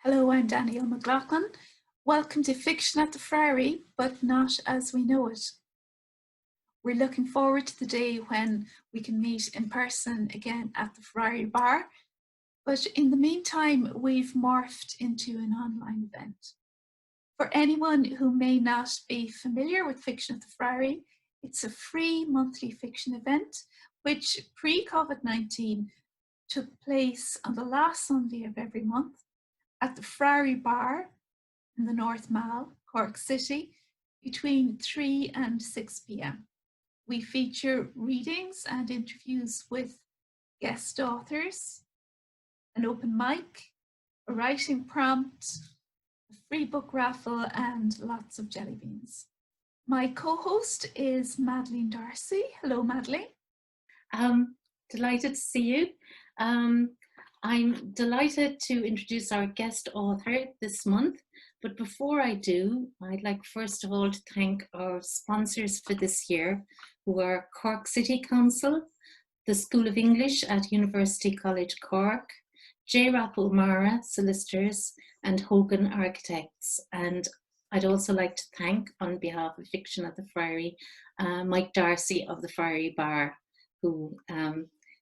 Hello, I'm Danielle McLaughlin. Welcome to Fiction at the Friary, but not as we know it. We're looking forward to the day when we can meet in person again at the Friary Bar, but in the meantime, we've morphed into an online event. For anyone who may not be familiar with Fiction at the Friary, it's a free monthly fiction event, which pre-COVID-19 took place on the last Sunday of every month at the Friary Bar in the North Mall, Cork City, between 3 and 6 p.m. We feature readings and interviews with guest authors, an open mic, a writing prompt, a free book raffle, and lots of jelly beans. My co-host is Madeleine Darcy. Hello, Madeleine. Delighted to see you. I'm delighted to introduce our guest author this month, but before I do, I'd like first of all to thank our sponsors for this year, who are Cork City Council, the School of English at University College Cork, J. Rappel Mara Solicitors, and Hogan Architects. And I'd also like to thank, on behalf of Fiction at the Friary, Mike Darcy of the Friary Bar, who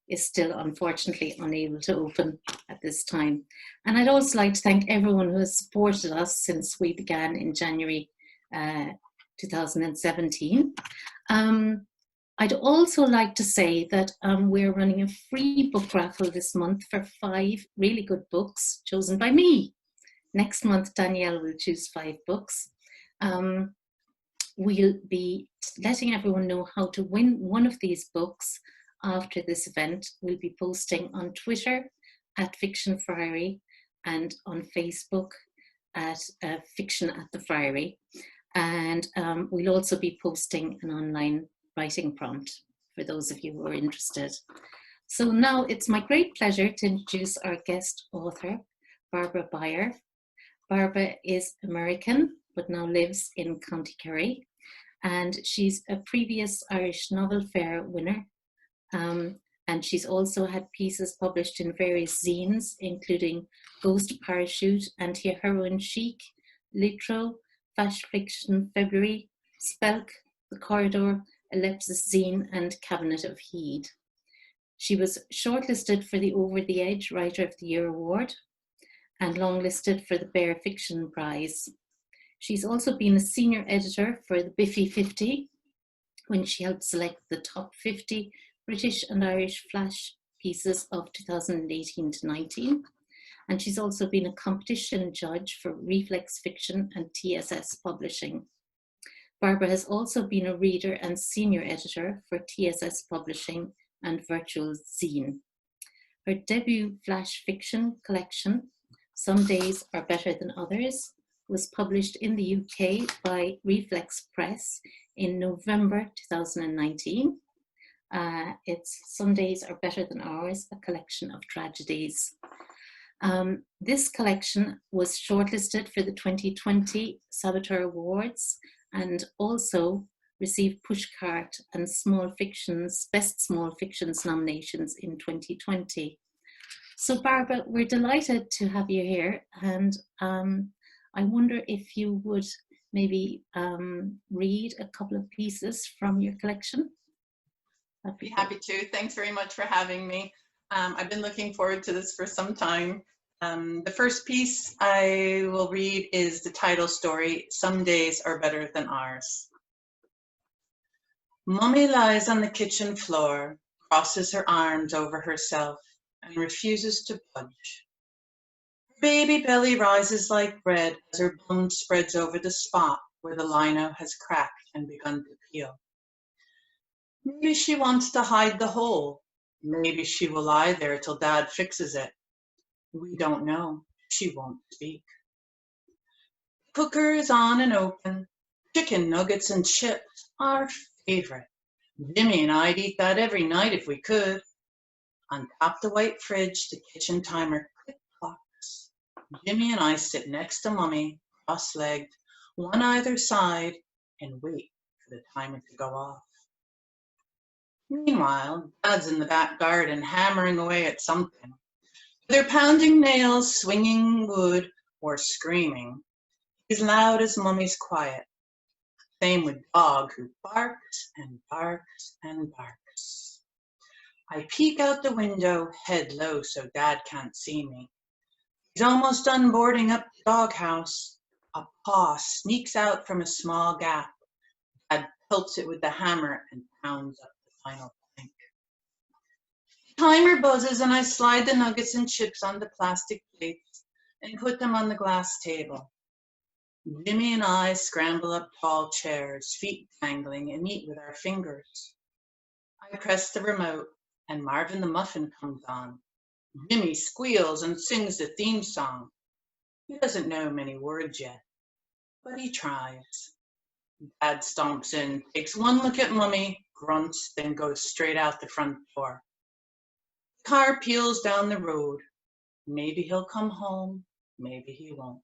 is still unfortunately unable to open at this time. And I'd also like to thank everyone who has supported us since we began in January 2017. I'd also like to say that we're running a free book raffle this month for 5 really good books chosen by me. Next month, Danielle will choose 5 books. We'll be letting everyone know how to win one of these books after this event. We'll be posting on Twitter at Fiction Friary and on Facebook at Fiction at the Friary. And we'll also be posting an online writing prompt for those of you who are interested. So now it's my great pleasure to introduce our guest author, Barbara Byar. Barbara is American, but now lives in County Kerry. And she's a previous Irish Novel Fair winner. And she's also had pieces published in various zines, including Ghost Parachute, Anti-Heroin Chic, Litro, Flash Fiction February, Spelk, The Corridor, Ellipsis Zine, and Cabinet of Heed. She was shortlisted for the Over the Edge Writer of the Year Award and longlisted for the Bear Fiction Prize. She's also been a senior editor for the Biffy 50, when she helped select the top 50 British and Irish flash pieces of 2018-19. And she's also been a competition judge for Reflex Fiction and TSS Publishing. Barbara has also been a reader and senior editor for TSS Publishing and Virtual Zine. Her debut flash fiction collection, Some Days Are Better Than Others, was published in the UK by Reflex Press in November 2019. It's Some Days Are Better Than Ours, a collection of tragedies. This collection was shortlisted for the 2020 Saboteur Awards and also received Pushcart and Small Fictions, Best Small Fictions nominations in 2020. So Barbara, we're delighted to have you here, and I wonder if you would maybe read a couple of pieces from your collection. I'd be happy to. Thanks very much for having me. I've been looking forward to this for some time. The first piece I will read is the title story, Some Days Are Better Than Ours. Mummy lies on the kitchen floor, crosses her arms over herself, and refuses to budge. Her baby belly rises like bread as her bum spreads over the spot where the lino has cracked and begun to peel. Maybe she wants to hide the hole. Maybe she will lie there till Dad fixes it. We don't know. She won't speak. The cooker is on and open. Chicken nuggets and chips, our favorite. Jimmy and I'd eat that every night if we could. On top the white fridge, the kitchen timer click-clocks. Jimmy and I sit next to Mummy, cross-legged, one either side, and wait for the timer to go off. Meanwhile, Dad's in the back garden hammering away at something. They're pounding nails, swinging wood, or screaming. He's loud as Mummy's quiet. Same with Dog, who barks and barks and barks. I peek out the window, head low so Dad can't see me. He's almost done boarding up the doghouse. A paw sneaks out from a small gap. Dad pelts it with the hammer and pounds up the final plank. The timer buzzes and I slide the nuggets and chips on the plastic plates and put them on the glass table. Jimmy and I scramble up tall chairs, feet dangling, and eat with our fingers. I press the remote and Marvin the Muffin comes on. Jimmy squeals and sings the theme song. He doesn't know many words yet, but he tries. Dad stomps in, takes one look at Mummy, grunts, then goes straight out the front door. The car peels down the road. Maybe he'll come home, maybe he won't.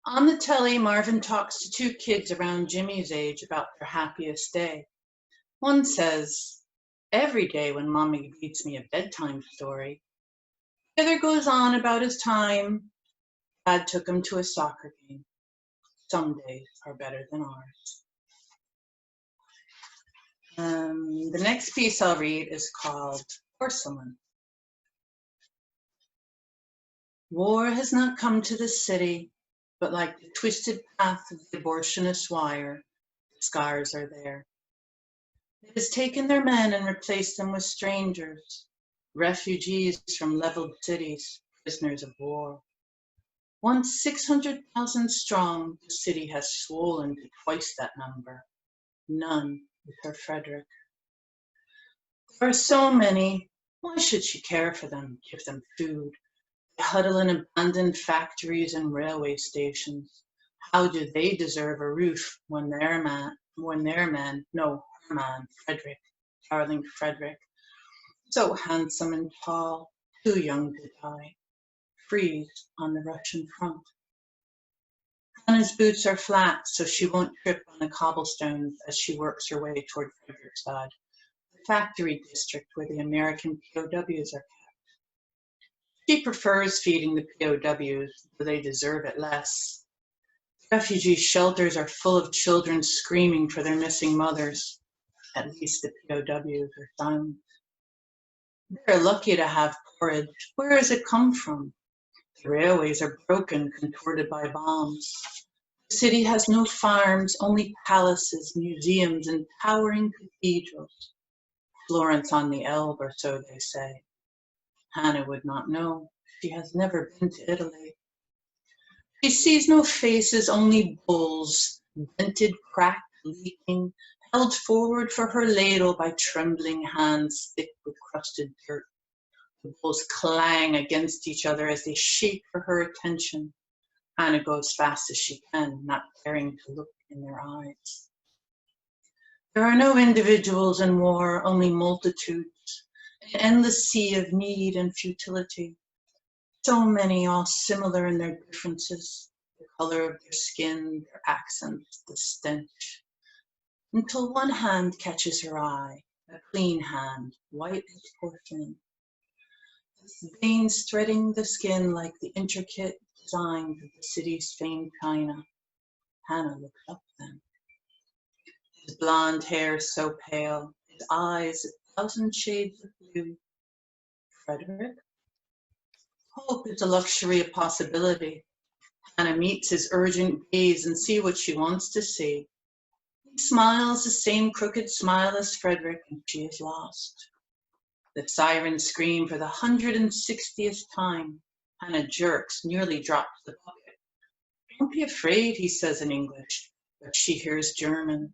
On the telly, Marvin talks to two kids around Jimmy's age about their happiest day. One says, "Every day when Mommy reads me a bedtime story." The other goes on about his time. Dad took him to a soccer game. Some days are better than ours. The next piece I'll read is called Porcelain. War has not come to the city, but like the twisted path of the abortionist wire, the scars are there. It has taken their men and replaced them with strangers, refugees from leveled cities, prisoners of war. Once 600,000 strong, the city has swollen to twice that number. None with her Frederick. There are so many. Why should she care for them, give them food? They huddle in abandoned factories and railway stations. How do they deserve a roof when their man, her man, Frederick, darling Frederick, so handsome and tall, too young to die, freeze on the Russian front. Hannah's boots are flat, so she won't trip on the cobblestones as she works her way toward Frederickstad, the factory district where the American POWs are kept. She prefers feeding the POWs, though they deserve it less. Refugee shelters are full of children screaming for their missing mothers. At least the POWs are silent. They're lucky to have porridge. Where has it come from? The railways are broken, contorted by bombs. The city has no farms, only palaces, museums, and towering cathedrals. Florence on the Elbe, or so they say. Hannah would not know. She has never been to Italy. She sees no faces, only bowls, dented, cracked, leaking, held forward for her ladle by trembling hands thick with crusted dirt. The bowls clang against each other as they shake for her attention. Hannah goes fast as she can, not caring to look in their eyes. There are no individuals in war, only multitudes, an endless sea of need and futility. So many, all similar in their differences, the color of their skin, their accents, the stench. Until one hand catches her eye, a clean hand, white as porcelain. Veins threading the skin like the intricate designs of the city's famed china. Hannah looks up then. His blonde hair so pale, his eyes 1,000 shades of blue. Frederick? Hope is a luxury of possibility. Hannah meets his urgent gaze and sees what she wants to see. He smiles the same crooked smile as Frederick, and she is lost. The sirens scream for the 160th time. Hannah jerks, nearly drops the bucket. Don't be afraid, he says in English, but she hears German.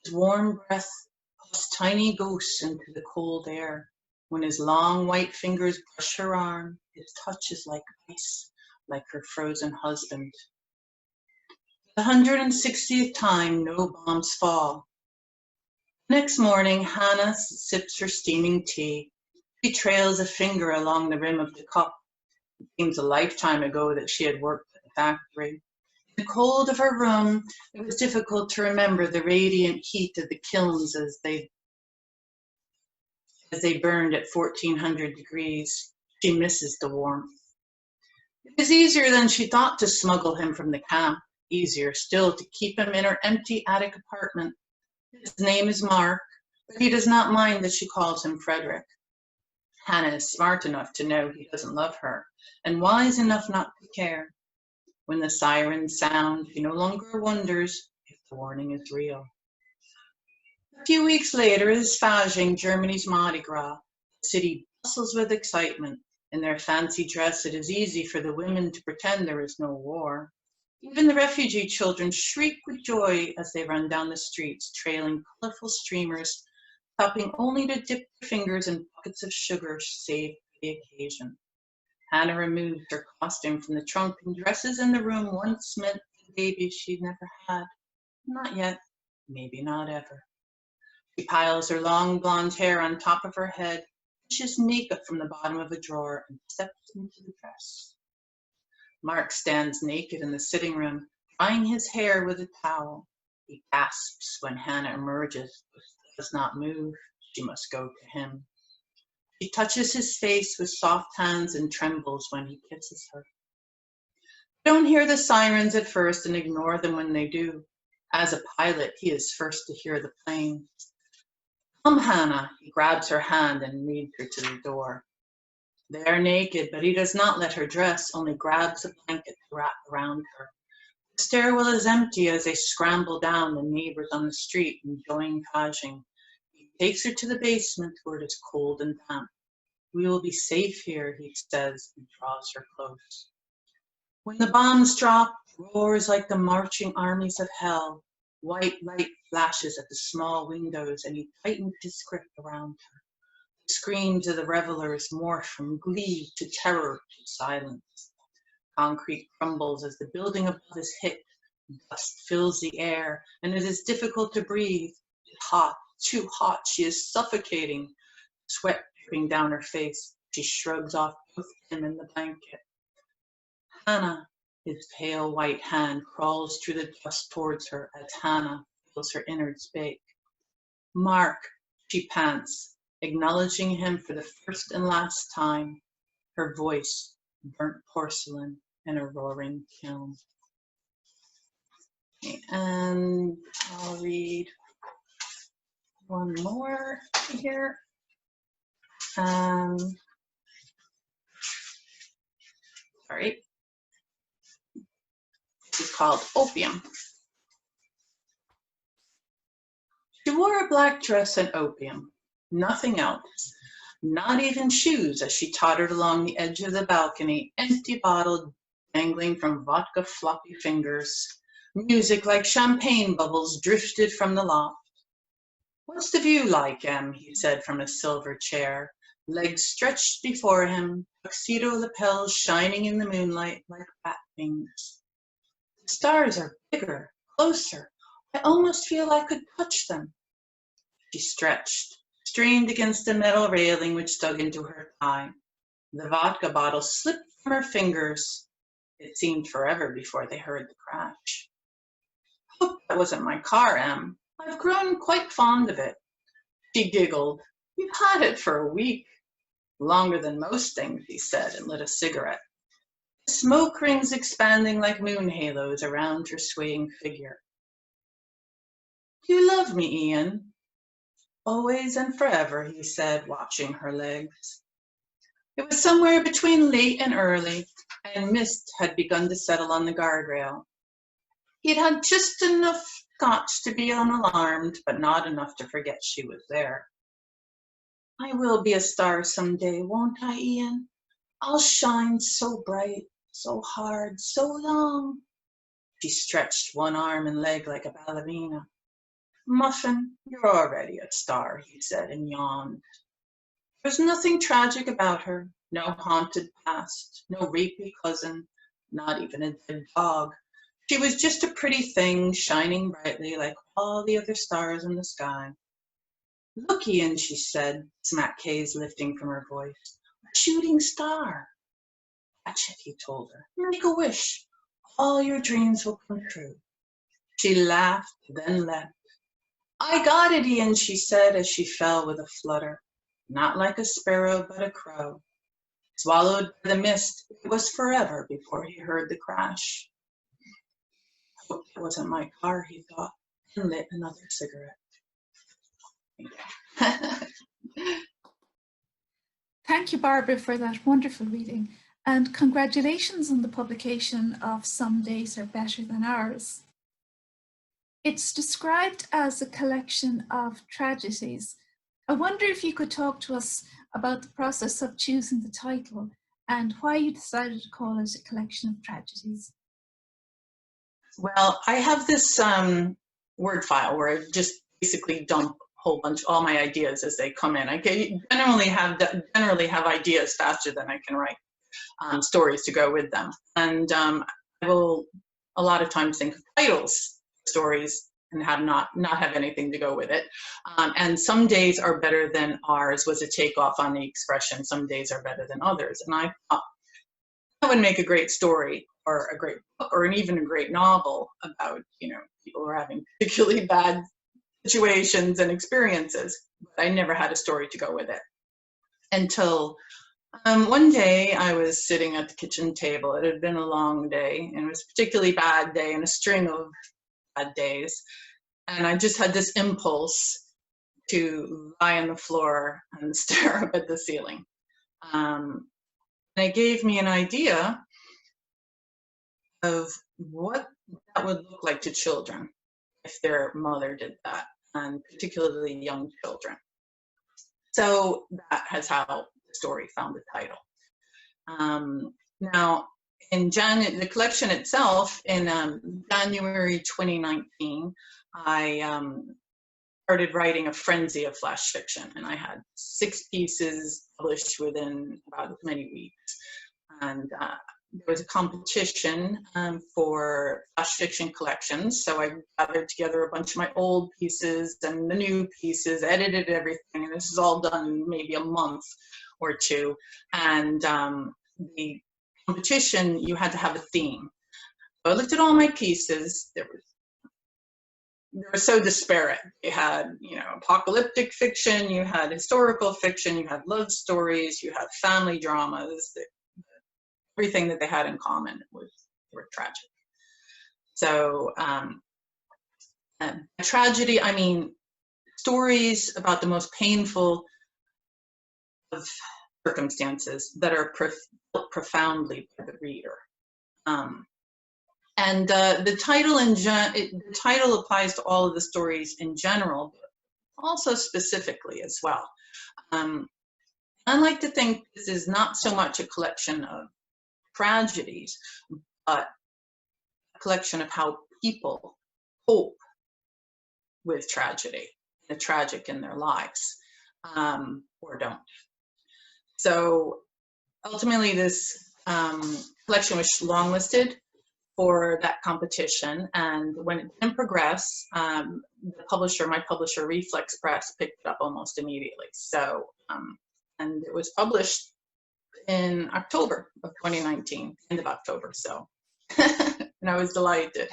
His warm breath puffs tiny ghosts into the cold air. When his long white fingers brush her arm, his touch is like ice, like her frozen husband. The 160th time, no bombs fall. Next morning, Hannah sips her steaming tea. She trails a finger along the rim of the cup. It seems a lifetime ago that she had worked at the factory. In the cold of her room, it was difficult to remember the radiant heat of the kilns as they burned at 1400 degrees. She misses the warmth. It is easier than she thought to smuggle him from the camp, easier still to keep him in her empty attic apartment. His name is Mark, but he does not mind that she calls him Frederick. Hannah is smart enough to know he doesn't love her, and wise enough not to care. When the sirens sound, she no longer wonders if the warning is real. A few weeks later is Fasching, Germany's Mardi Gras. The city bustles with excitement. In their fancy dress, it is easy for the women to pretend there is no war. Even the refugee children shriek with joy as they run down the streets, trailing colorful streamers, stopping only to dip their fingers in buckets of sugar saved for the occasion. Hannah removes her costume from the trunk and dresses in the room once meant for the baby she'd never had. Not yet, maybe not ever. She piles her long blonde hair on top of her head, pushes makeup from the bottom of a drawer, and steps into the dress. Mark stands naked in the sitting room, drying his hair with a towel. He gasps when Hannah emerges, but does not move. She must go to him. She touches his face with soft hands and trembles when he kisses her. We don't hear the sirens at first and ignore them when they do. As a pilot, he is first to hear the plane. Come, Hannah. He grabs her hand and leads her to the door. They are naked, but he does not let her dress, only grabs a blanket to wrap around her. The stairwell is empty as they scramble down, the neighbors on the street enjoying Fasching. He takes her to the basement where it is cold and damp. We will be safe here, he says, and draws her close. When the bombs drop, it roars like the marching armies of hell. White light flashes at the small windows, and he tightens his grip around her. The screams of the revelers morph from glee to terror to silence. Concrete crumbles as the building above is hit. Dust fills the air, and it is difficult to breathe. It's hot, too hot. She is suffocating, sweat dripping down her face. She shrugs off both him and the blanket. Hannah, his pale white hand crawls through the dust towards her as Hannah feels her innards bake. Mark, she pants, acknowledging him for the first and last time. Her voice, burnt porcelain in a roaring kiln. And I'll read one more here. Sorry. It's called Opium. She wore a black dress and opium, nothing else, not even shoes as she tottered along the edge of the balcony, empty bottle dangling from vodka floppy fingers. Music like champagne bubbles drifted from the loft. What's the view like, Em? He said from a silver chair, legs stretched before him, tuxedo lapels shining in the moonlight like bat wings. The stars are bigger, closer. I almost feel I could touch them. She stretched, strained against a metal railing which dug into her thigh. The vodka bottle slipped from her fingers. It seemed forever before they heard the crash. Hope that wasn't my car, Em. I've grown quite fond of it. She giggled. You've had it for a week. Longer than most things, he said, and lit a cigarette. The smoke rings expanding like moon halos around her swaying figure. You love me, Ian. Always and forever, he said, watching her legs. It was somewhere between late and early, and mist had begun to settle on the guardrail. He'd had just enough scotch to be unalarmed, but not enough to forget she was there. I will be a star someday, won't I, Ian? I'll shine so bright, so hard, so long. She stretched one arm and leg like a ballerina. Muffin, you're already a star, he said, and yawned. There was nothing tragic about her, no haunted past, no rapey cousin, not even a dead dog. She was just a pretty thing, shining brightly like all the other stars in the sky. Look, Ian, she said, smack haze lifting from her voice. A shooting star. Catch it, he told her. Make a wish. All your dreams will come true. She laughed, then leapt. I got it, Ian, she said as she fell with a flutter. Not like a sparrow, but a crow. Swallowed by the mist, it was forever before he heard the crash. Hope it wasn't my car, he thought, and lit another cigarette. Thank you, Barbara, for that wonderful reading, and congratulations on the publication of Some Days Are Better Than Ours. It's described as a collection of tragedies. I wonder if you could talk to us about the process of choosing the title and why you decided to call it a collection of tragedies. Well, I have this Word file where I just basically dump a whole bunch, all my ideas as they come in. I generally have ideas faster than I can write stories to go with them. And I will a lot of times think of titles, stories, and have not have anything to go with it. And Some Days Are Better Than Ours was a takeoff on the expression, some days are better than others. And I thought that would make a great story or a great book or even a great novel about, people who are having particularly bad situations and experiences. But I never had a story to go with it until one day I was sitting at the kitchen table. It had been a long day, and it was a particularly bad day and a string of bad days. And I just had this impulse to lie on the floor and stare up at the ceiling. And it gave me an idea of what that would look like to children if their mother did that, and particularly young children. So that has how the story found the title. Now, in the collection itself, in January 2019, I started writing a frenzy of flash fiction, and I had 6 pieces published within about as many weeks. And there was a competition for flash fiction collections, so I gathered together a bunch of my old pieces and the new pieces, edited everything, and this is all done in maybe a month or 2. And the competition, you had to have a theme. So I looked at all my pieces. They were so disparate. You had, apocalyptic fiction, you had historical fiction, you had love stories, you had family dramas. Everything that they had in common was they were tragic. So tragedy, I mean, stories about the most painful of circumstances that are profoundly by the reader. And the title applies to all of the stories in general, but also specifically as well. I like to think this is not so much a collection of tragedies, but a collection of how people cope with tragedy, the tragic in their lives, or don't. So ultimately, this collection was longlisted for that competition, and when it didn't progress, my publisher, Reflex Press, picked it up almost immediately. So, and it was published in October of 2019, end of October, so, and I was delighted.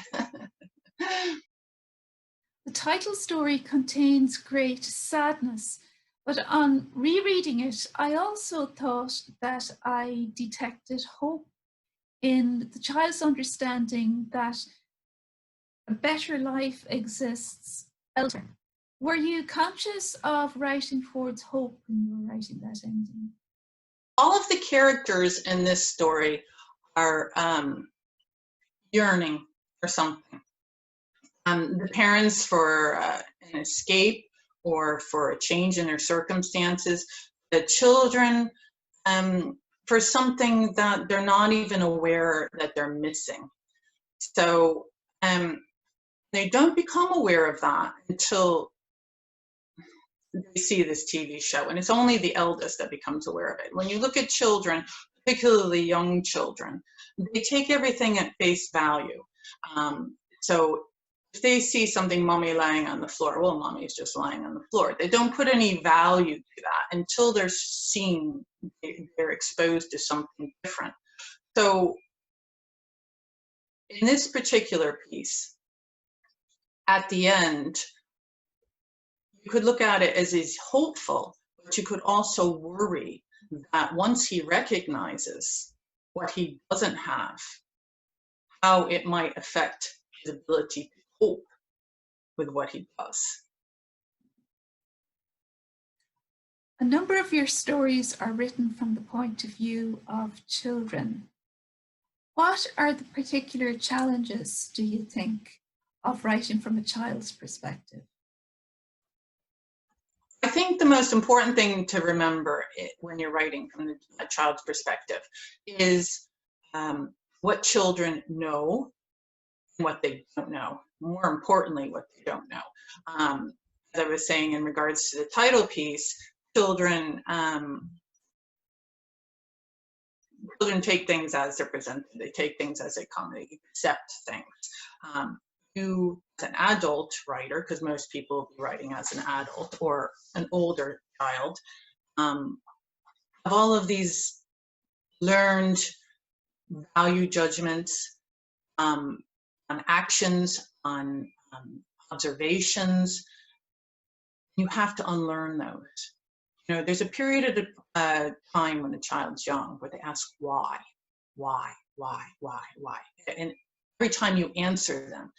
The title story contains great sadness, but on rereading it, I also thought that I detected hope in the child's understanding that a better life exists elsewhere. Were you conscious of writing towards hope when you were writing that ending? All of the characters in this story are yearning for something. The parents for an escape or for a change in their circumstances. The children for something that they're not even aware that they're missing. So they don't become aware of that until they see this TV show, and it's only the eldest that becomes aware of it. When you look at children, particularly young children, they take everything at face value. So if they see something, mommy lying on the floor, well, mommy's just lying on the floor. They don't put any value to that until they're exposed to something different. So in this particular piece, at the end, you could look at it as is hopeful, but you could also worry that once he recognizes what he doesn't have, how it might affect his ability to cope with what he does. A number of your stories are written from the point of view of children. What are the particular challenges, do you think, of writing from a child's perspective? I think the most important thing to remember when you're writing from a child's perspective is what children know and what they don't know. More importantly, what they don't know. As I was saying in regards to the title piece, children take things as they're presented. They take things as they come. They accept things. You, as an adult writer, because most people will be writing as an adult or an older child, have all of these learned value judgments on actions, on observations. You have to unlearn those. You know, there's a period of time when a child's young where they ask why. And every time you answer them,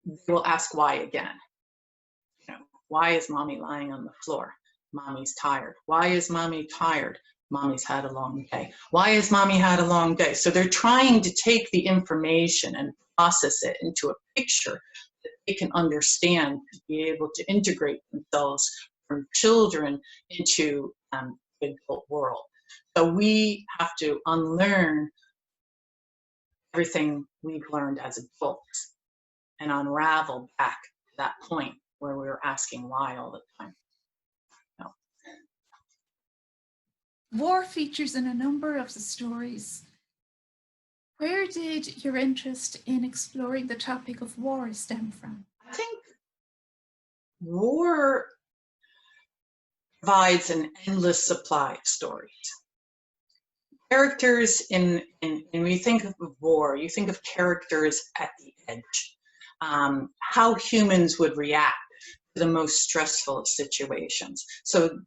they will ask why again. You know, why is mommy lying on the floor? Mommy's tired. Why is mommy tired? Mommy's had a long day. Why has mommy had a long day? So they're trying to take the information and process it into a picture that they can understand to be able to integrate themselves from children into the adult world. So we have to unlearn everything we've learned as adults and unravel back to that point where we were asking why all the time. No. War features in a number of the stories. Where did your interest in exploring the topic of war stem from? I think war provides an endless supply of stories. Characters when you think of war, you think of characters at the edge. How humans would react to the most stressful of situations. So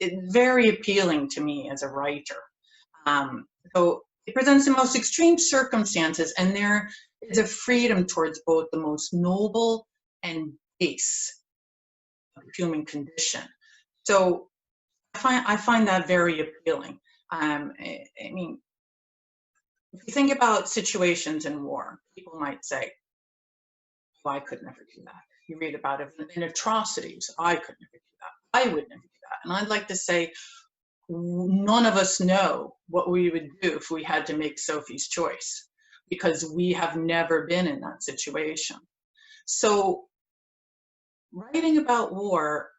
it's very appealing to me as a writer. So it presents the most extreme circumstances, and there is a freedom towards both the most noble and base of the human condition. So I find that very appealing. I mean, if you think about situations in war, people might say, well, I could never do that. You read about it in atrocities. I could never do that. I would never do that. And I'd like to say, none of us know what we would do if we had to make Sophie's choice, because we have never been in that situation. So writing about war,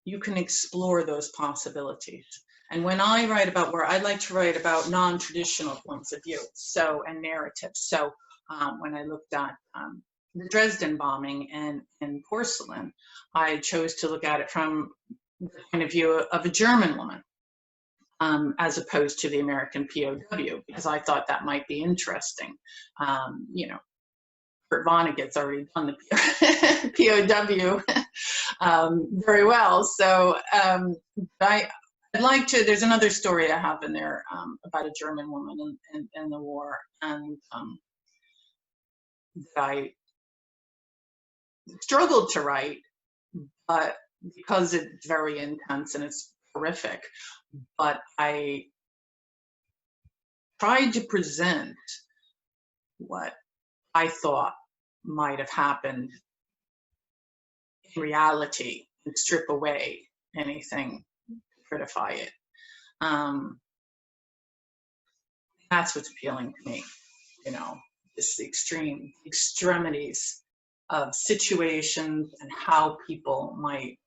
you can explore those possibilities. And when I write about war, I like to write about non-traditional points of view, and narratives. So when I looked at the Dresden bombing and Porcelain, I chose to look at it from the point of view of a German woman, as opposed to the American POW, because I thought that might be interesting. You know, Kurt Vonnegut's already done the POW very well. So I'd like to, there's another story I have in there about a German woman in the war, and that I struggled to write, but because it's very intense and it's horrific, but I tried to present what I thought might have happened in reality and strip away anything to critify it. That's what's appealing to me, you know, this extremities of situations and how people might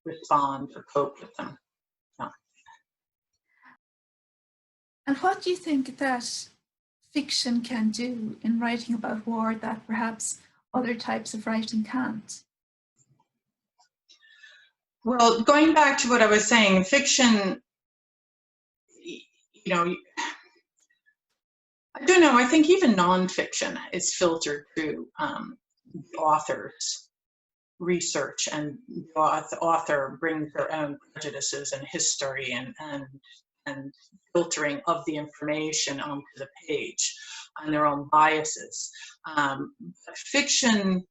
respond or cope with them. Yeah. And what do you think that fiction can do in writing about war that perhaps other types of writing can't? Well, going back to what I was saying, fiction, you know, I don't know, I think even nonfiction is filtered through the author's research, and the author brings their own prejudices and history and filtering of the information onto the page and their own biases. Fiction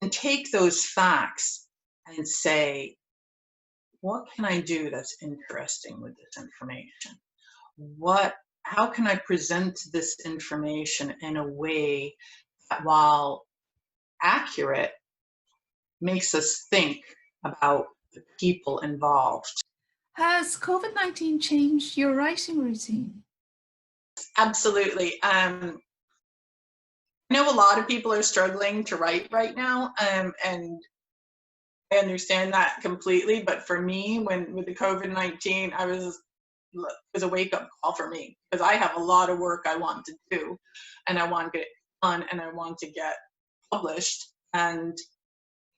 can take those facts and say, what can I do that's interesting with this information? How can I present this information in a way that, while accurate, makes us think about the people involved? Has COVID-19 changed your writing routine? Absolutely. I know a lot of people are struggling to write right now, and I understand that completely. But for me, with the COVID-19, it was a wake-up call for me, because I have a lot of work I want to do, and I want to get it done, and I want to get published. And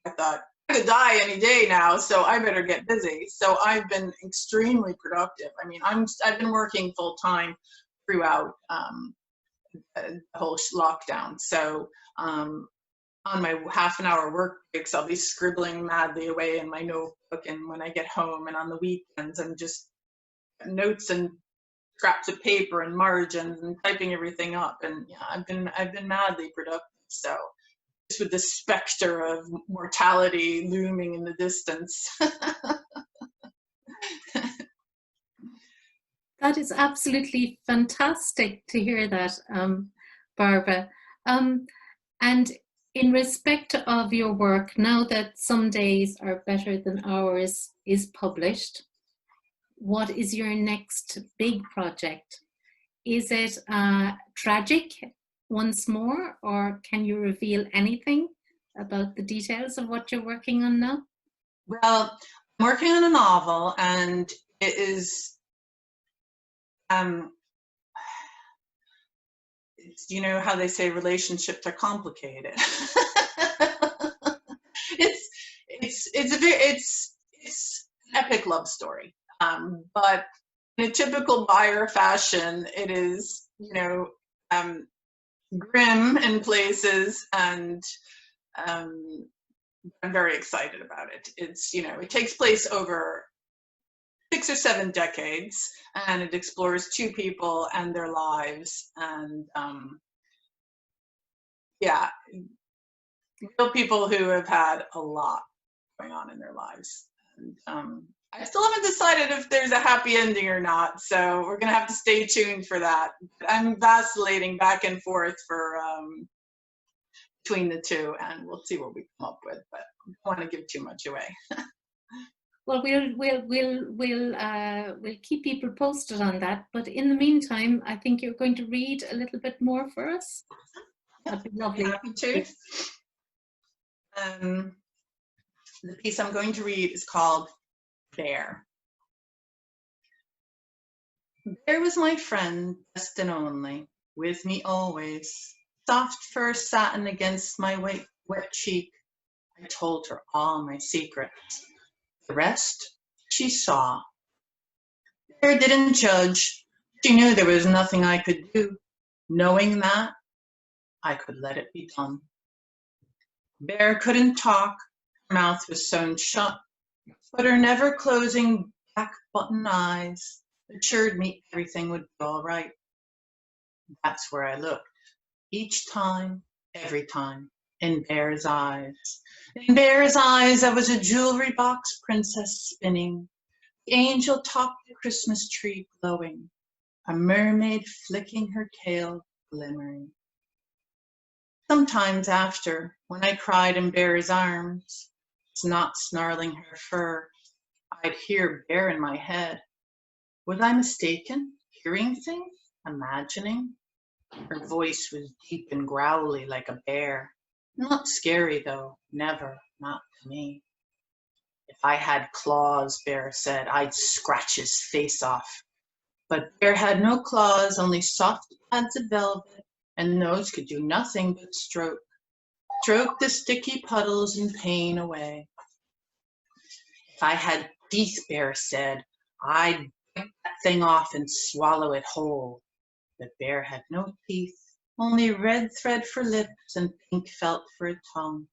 I thought, I could die any day now, so I better get busy. So I've been extremely productive. I mean, I've been working full time throughout the whole lockdown. So on my half-an-hour work breaks, I'll be scribbling madly away in my notebook, and when I get home and on the weekends, I'm just notes and scraps of paper and margins and typing everything up. And yeah, I've been madly productive. So just with the specter of mortality looming in the distance. That is absolutely fantastic to hear that, Barbara. And in respect of your work, now that Some Days Are Better Than Ours is published, what is your next big project? Is it tragic once more, or can you reveal anything about the details of what you're working on now? Well, I'm working on a novel, and it is, you know how they say relationships are complicated. It's an epic love story, but in a typical Byar fashion, it is, you know, grim in places, and I'm very excited about it. It's, you know, it takes place over 6 or 7 decades, and it explores 2 people and their lives, and yeah, real people who have had a lot going on in their lives. And I still haven't decided if there's a happy ending or not, so we're gonna have to stay tuned for that. I'm vacillating back and forth for between the two, and we'll see what we come up with, but I don't want to give too much away. Well, we'll keep people posted on that. But in the meantime, I think you're going to read a little bit more for us. That'd be lovely. Happy to. The piece I'm going to read is called Bear. Bear was my friend, best and only, with me always. Soft fur satin against my wet cheek. I told her all my secrets. The rest she saw. Bear didn't judge. She knew there was nothing I could do. Knowing that, I could let it be done. Bear couldn't talk. Her mouth was sewn shut, but her never closing back button eyes assured me everything would be all right. That's where I looked. Each time, every time, in Bear's eyes. In Bear's eyes, I was a jewelry box princess spinning, the angel topped the Christmas tree glowing, a mermaid flicking her tail glimmering. Sometimes after, when I cried in Bear's arms, snot snarling her fur, I'd hear Bear in my head. Was I mistaken, hearing things, imagining? Her voice was deep and growly like a bear. Not scary though, never, not to me. If I had claws, Bear said, I'd scratch his face off. But Bear had no claws, only soft pads of velvet, and those could do nothing but stroke the sticky puddles and pain away. If I had teeth, Bear said, I'd bite that thing off and swallow it whole. But Bear had no teeth, only red thread for lips and pink felt for a tongue.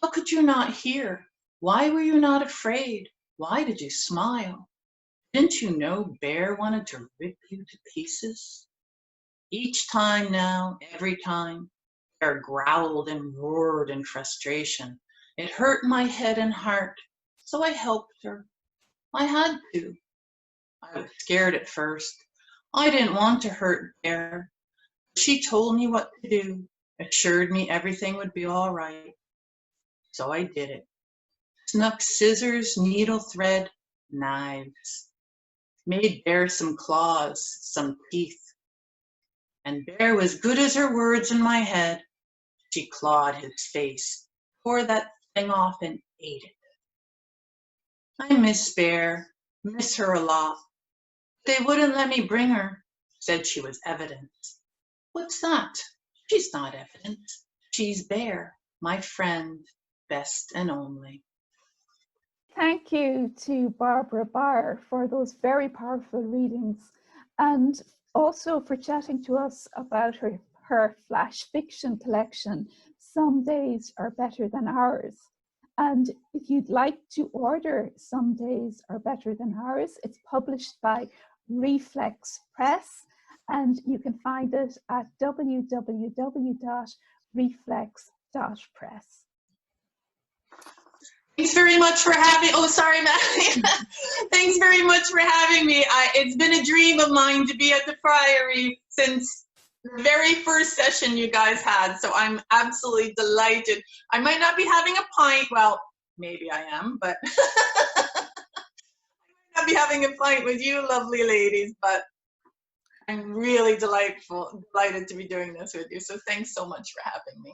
How could you not hear? Why were you not afraid? Why did you smile? Didn't you know Bear wanted to rip you to pieces? Each time now, every time, Bear growled and roared in frustration. It hurt my head and heart, so I helped her. I had to. I was scared at first. I didn't want to hurt Bear. She told me what to do, assured me everything would be all right. So I did it. Snuck scissors, needle thread, knives. Made Bear some claws, some teeth. And Bear was good as her words in my head. She clawed his face, tore that thing off and ate it. I miss Bear, miss her a lot. They wouldn't let me bring her, said she was evidence. What's that? She's not evidence. She's Bear, my friend, best and only. Thank you to Barbara Byar for those very powerful readings, and also for chatting to us about her flash fiction collection, Some Days Are Better Than Ours. And if you'd like to order Some Days Are Better Than Ours, it's published by Reflex Press, and you can find it at www.reflex.press. Thanks very much for having, oh, sorry, Madeleine. Thanks very much for having me. It's been a dream of mine to be at the Friary since the very first session you guys had, so I'm absolutely delighted. I might not be having a pint, well, maybe I am, but I might not be having a pint with you lovely ladies, but I'm really delighted to be doing this with you, so thanks so much for having me.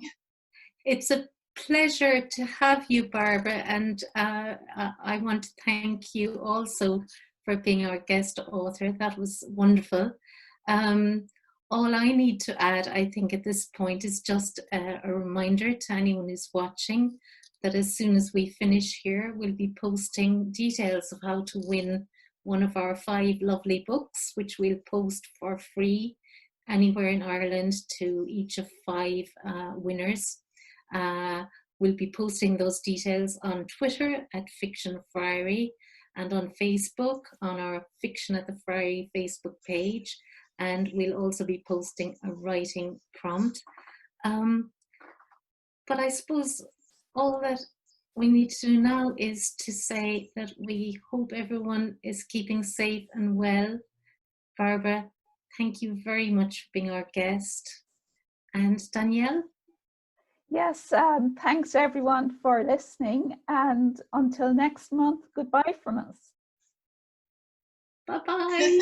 It's a pleasure to have you, Barbara, and I want to thank you also for being our guest author. That was wonderful. All I need to add, I think, at this point is just a reminder to anyone who's watching that as soon as we finish here, we'll be posting details of how to win one of our 5 lovely books, which we'll post for free anywhere in Ireland to each of 5 winners. We'll be posting those details on Twitter at Fiction Friary and on Facebook on our Fiction at the Friary Facebook page. And we'll also be posting a writing prompt. But I suppose all that we need to do now is to say that we hope everyone is keeping safe and well. Barbara, thank you very much for being our guest. And Danielle? Yes, thanks everyone for listening, and until next month, goodbye from us. Bye-bye.